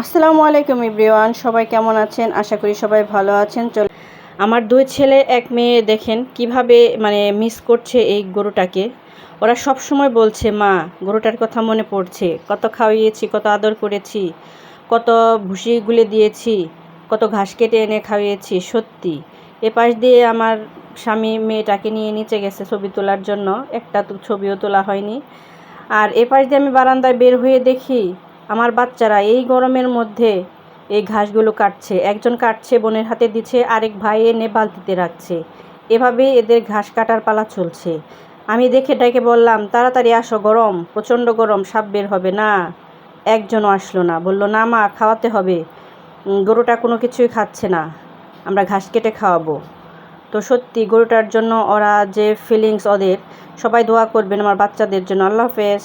আসসালামু আলাইকুম এভরিওয়ান, সবাই কেমন আছেন? আশা করি সবাই ভালো আছেন। আমার দুই ছেলে এক মেয়ে দেখেন কিভাবে মিস করছে এই গরুটাকে। ওরা সব সময় বলছে, মা গরুটার কথা মনে পড়ছে, কত খাওয়িয়েছি, কত আদর করেছি, কত ভুসি গুলে দিয়েছি, কত ঘাস কেটে এনে খাওয়িয়েছি। সত্যি এ পাশ দিয়ে আমার স্বামী মেয়েটাকে নিয়ে নিচে গেছে ছবি তোলার জন্য, একটা তো ছবিও তোলা হয়নি। আর এ পাশ দিয়ে আমি বারান্দায় বের হয়ে দেখি আমার বাচ্চারা এই গরমের মধ্যে এই ঘাসগুলো কাটছে। একজন কাটছে, বোনের হাতে দিচ্ছে, আরেক ভাই এনে বালতিতে রাখছে। এভাবেই এদের ঘাস কাটার পালা চলছে। আমি দেখে ডেকে বললাম, তাড়াতাড়ি আসো, গরম, প্রচণ্ড গরম, সাপ বের হবে। না, একজনও আসলো না। বলল, না মা, খাওয়াতে হবে, গরুটা কোনো কিছুই খাচ্ছে না, আমরা ঘাস কেটে খাওয়াবো। তো সত্যি গরুটার জন্য ওরা যে ফিলিংস ওদের, সবাই দোয়া করবেন আমার বাচ্চাদের জন্য। আল্লাহ হাফেজ।